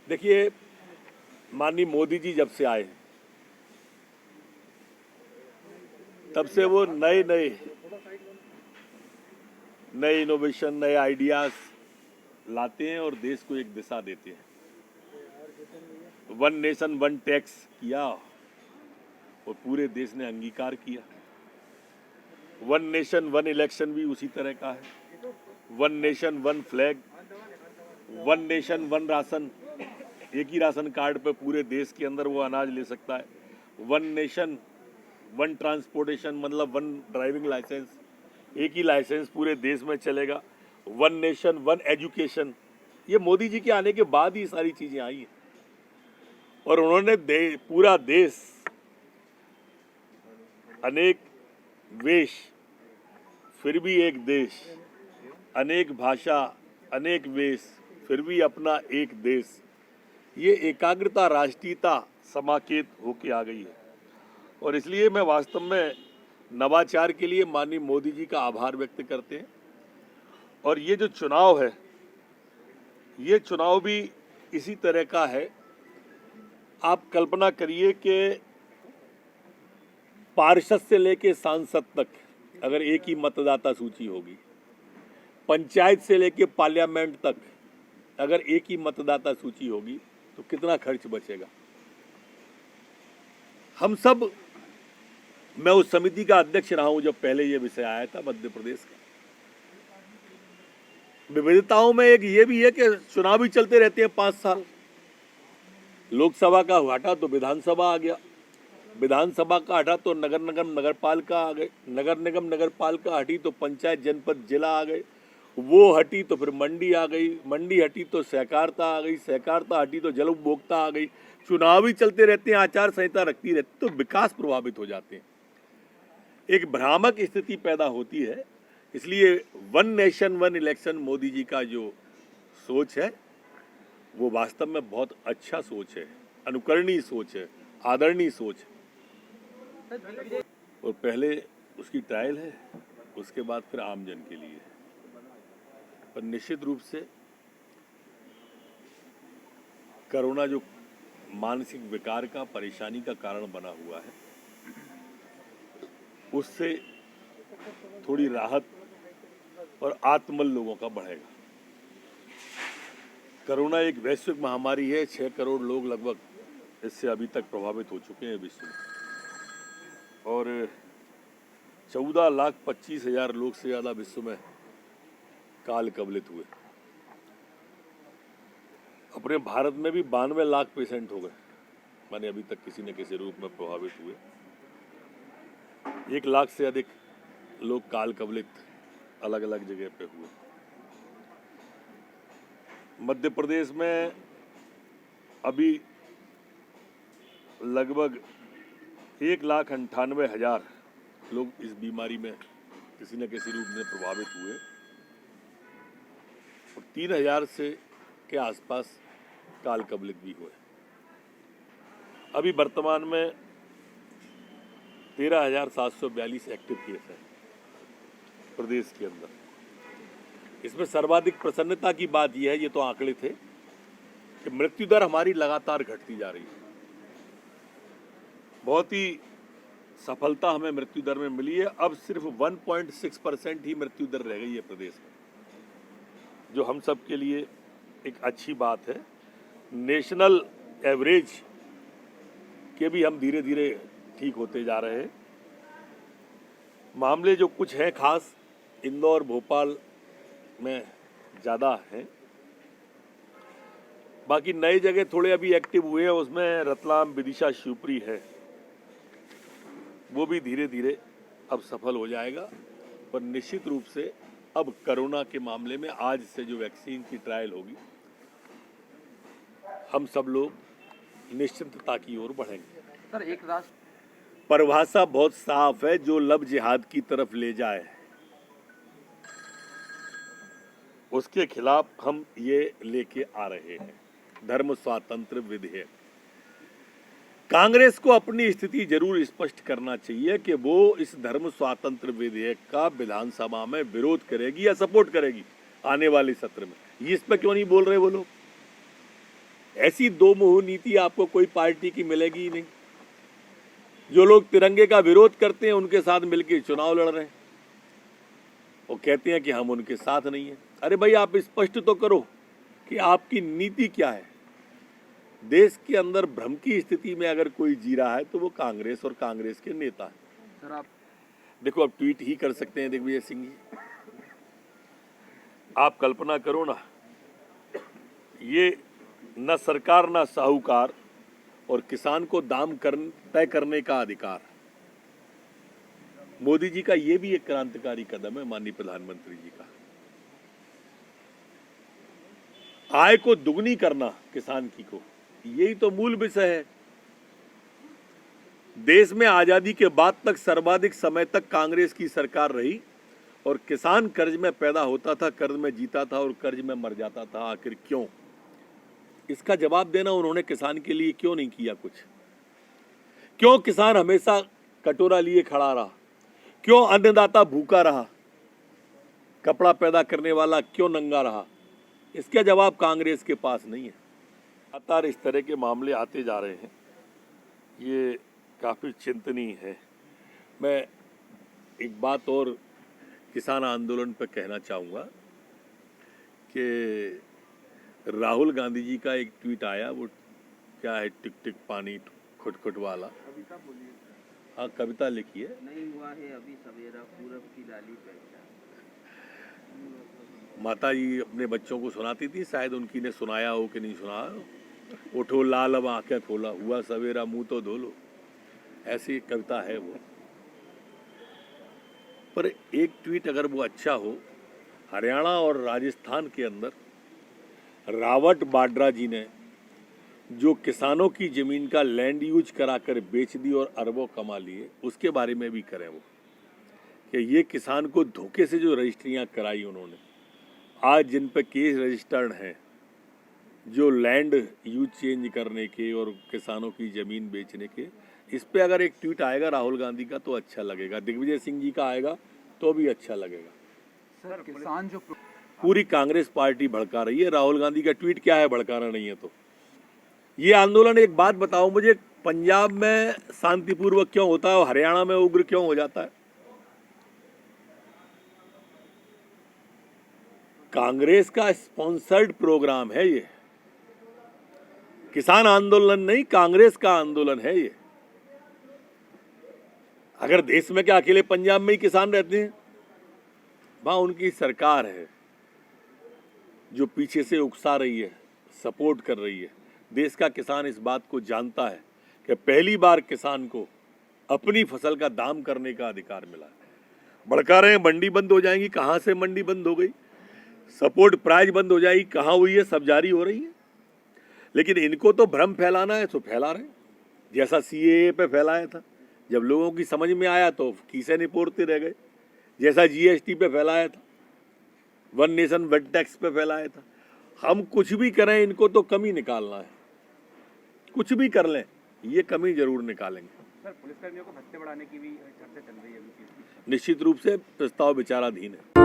देखिए, माननीय मोदी जी जब से आए तब से वो नए इनोवेशन, नए आइडियाज लाते हैं और देश को एक दिशा देते हैं। वन नेशन वन टैक्स किया और पूरे देश ने अंगीकार किया। वन नेशन वन इलेक्शन भी उसी तरह का है। One nation one flag, one nation one ration, एक ही राशन कार्ड पे पूरे देश के अंदर वो अनाज ले सकता है। वन नेशन वन ट्रांसपोर्टेशन, मतलब वन ड्राइविंग लाइसेंस, एक ही लाइसेंस पूरे देश में चलेगा। वन नेशन वन एजुकेशन, ये मोदी जी के आने के बाद ही सारी चीजें आई हैं और उन्होंने पूरा देश अनेक वेश फिर भी एक देश, अनेक भाषा अनेक वेश फिर भी अपना एक देश, ये एकाग्रता राष्ट्रीयता समाकेत होके आ गई है। और इसलिए मैं वास्तव में नवाचार के लिए माननीय मोदी जी का आभार व्यक्त करते हैं। और ये जो चुनाव है, ये चुनाव भी इसी तरह का है। आप कल्पना करिए कि पार्षद से लेके सांसद तक अगर एक ही मतदाता सूची होगी, पंचायत से लेके पार्लियामेंट तक अगर एक ही मतदाता सूची होगी, तो कितना खर्च बचेगा। हम सब, मैं उस समिति का अध्यक्ष रहा हूं जब पहले ये विषय आया था मध्य प्रदेश का। विविधताओं में एक ये भी है कि चुनाव भी चलते रहते हैं 5 साल। लोकसभा का हटा तो विधानसभा आ गया, विधानसभा का हटा तो नगर निगम नगर पालिका आ गए, नगर निगम नगर पालिका हटी तो पंचायत जनपद जिला आ गए, वो हटी तो फिर मंडी आ गई, मंडी हटी तो सहकारिता आ गई, सहकारिता हटी तो जल उपभोक्ता आ गई। चुनाव ही चलते रहते हैं, आचार संहिता रखती रहती, तो विकास प्रभावित हो जाते हैं। एक भ्रामक स्थिति पैदा होती है। इसलिए one nation one election Modi ji का जो सोच है वो वास्तव में बहुत अच्छा सोच है, अनुकरणीय सोच है, आदरणीय सोच है। और पहले उसकी ट्रायल है, उसके बाद फिर आमजन के लिए। पर निश्चित रूप से कोरोना जो मानसिक विकार का, परेशानी का कारण बना हुआ है, उससे थोड़ी राहत और आत्मबल लोगों का बढ़ेगा। कोरोना एक वैश्विक महामारी है, 6 करोड़ लोग लगभग इससे अभी तक प्रभावित हो चुके हैं विश्व में, और 14,25,000 लोग से ज़्यादा विश्व में काल कवलित हुए। अपने भारत में भी 92 लाख पेशेंट हो गए, माने अभी तक किसी न किसी रूप में प्रभावित हुए। 1 लाख से अधिक लोग काल कवलित अलग अलग जगह पे हुए। मध्य प्रदेश में अभी लगभग 1,98,000 लोग इस बीमारी में किसी न किसी रूप में प्रभावित हुए और 3,000 से के आसपास काल कवलित भी हुए। अभी वर्तमान में 13,742 एक्टिव केस हैं प्रदेश के अंदर। इसमें सर्वाधिक प्रसन्नता की बात यह है, ये तो आंकड़े थे, कि मृत्यु दर हमारी लगातार घटती जा रही है। बहुत ही सफलता हमें मृत्यु दर में मिली है। अब सिर्फ 1.6% ही मृत्यु दर रह गई है प्रदेश में, जो हम सब के लिए एक अच्छी बात है। नेशनल एवरेज के भी हम धीरे धीरे ठीक होते जा रहे हैं। मामले जो कुछ हैं खास इंदौर भोपाल में ज़्यादा हैं, बाकी नई जगह थोड़े अभी एक्टिव हुए हैं, उसमें रतलाम विदिशा शिवपुरी है, वो भी धीरे धीरे अब सफल हो जाएगा। पर निश्चित रूप से अब कोरोना के मामले में आज से जो वैक्सीन की ट्रायल होगी, हम सब लोग निश्चिंतता की ओर बढ़ेंगे। सर, एक राष्ट्र परिभाषा बहुत साफ है, जो लब जिहाद की तरफ ले जाए उसके खिलाफ हम ये लेके आ रहे हैं धर्म स्वातंत्र विधेयक। कांग्रेस को अपनी स्थिति जरूर स्पष्ट करना चाहिए कि वो इस धर्म स्वातंत्र विधेयक का विधानसभा में विरोध करेगी या सपोर्ट करेगी आने वाले सत्र में। ये इस पर क्यों नहीं बोल रहे वो लोग? ऐसी दो मुंह नीति आपको कोई पार्टी की मिलेगी ही नहीं। जो लोग तिरंगे का विरोध करते हैं उनके साथ मिलकर चुनाव लड़ रहे हैं, वो कहते हैं कि हम उनके साथ नहीं हैं। अरे भाई, आप स्पष्ट तो करो कि आपकी नीति क्या है। देश के अंदर भ्रम की स्थिति में अगर कोई जी रहा है तो वो कांग्रेस और कांग्रेस के नेता है। सर आप देखो, अब ट्वीट ही कर सकते हैं दिग्विजय सिंह जी। आप कल्पना करो ना, ये न सरकार न साहूकार और किसान को दाम तय करने का अधिकार। मोदी जी का ये भी एक क्रांतिकारी कदम है, माननीय प्रधानमंत्री जी का। आय को दुगनी करना किसान की को, यही तो मूल विषय है। देश में आजादी के बाद तक सर्वाधिक समय तक कांग्रेस की सरकार रही और किसान कर्ज में पैदा होता था, कर्ज में जीता था और कर्ज में मर जाता था। आखिर क्यों? इसका जवाब देना उन्होंने किसान के लिए क्यों नहीं किया कुछ? क्यों किसान हमेशा कटोरा लिए खड़ा रहा? क्यों अन्नदाता भूखा रहा? कपड़ा पैदा करने वाला क्यों नंगा रहा? इसका जवाब कांग्रेस के पास नहीं है। लगातार इस तरह के मामले आते जा रहे हैं, ये काफ़ी चिंतनीय है। मैं एक बात और किसान आंदोलन पर कहना चाहूँगा कि राहुल गांधी जी का एक ट्वीट आया, वो क्या है, टिक टिक पानी खुट वाला। कविता बोलिए। हाँ, कविता लिखी है। नहीं हुआ है अभी सवेरा, पूरब की लाली पहचान। माता जी अपने बच्चों को सुनाती थी, शायद उनकी ने सुनाया हो कि नहीं सुनाया हो। उठो लाल अब आंखें खोला, हुआ सवेरा मुंह तो धो लो, ऐसी कविता है वो। पर एक ट्वीट अगर वो अच्छा हो, हरियाणा और राजस्थान के अंदर रावट बाड्रा जी ने जो किसानों की जमीन का लैंड यूज कराकर बेच दी और अरबों कमा लिए, उसके बारे में भी करें वो, कि ये किसान को धोखे से जो रजिस्ट्रियां कराई उन्होंने, आज जिन पे केस रजिस्टर्ड हैं, जो लैंड यूज चेंज करने के और किसानों की ज़मीन बेचने के, इस पे अगर एक ट्वीट आएगा राहुल गांधी का तो अच्छा लगेगा, दिग्विजय सिंह जी का आएगा तो भी अच्छा लगेगा। सर किसान जो पूरी कांग्रेस पार्टी भड़का रही है। राहुल गांधी का ट्वीट क्या है, भड़काना नहीं है तो ये आंदोलन। एक बात बताओ मुझे, पंजाब में शांतिपूर्वक क्यों होता है और हरियाणा में उग्र क्यों हो जाता है? कांग्रेस का स्पॉन्सर्ड प्रोग्राम है ये, किसान आंदोलन नहीं, कांग्रेस का आंदोलन है ये। अगर देश में क्या अकेले पंजाब में ही किसान रहते हैं? वहां उनकी सरकार है जो पीछे से उकसा रही है, सपोर्ट कर रही है। देश का किसान इस बात को जानता है कि पहली बार किसान को अपनी फसल का दाम करने का अधिकार मिला है। भड़का रहे हैं मंडी बंद हो जाएंगी, कहां से मंडी बंद हो गई? सपोर्ट प्राइस बंद हो जाएगी, कहां हुई है? सब जारी हो रही है। लेकिन इनको तो भ्रम फैलाना है तो फैला रहे हैं, जैसा सीएए पे फैलाया था। जब लोगों की समझ में आया तो कीसे निपोड़ते रह गए। जैसा जीएसटी पे फैलाया था, वन नेशन वन टैक्स पे फैलाया था। हम कुछ भी करें, इनको तो कमी निकालना है। कुछ भी कर लें, ये कमी जरूर निकालेंगे। सर पुलिसकर्मियों को भत्ते बढ़ाने की भी चर्चा चल रही है अभी। निश्चित रूप से प्रस्ताव विचाराधीन है।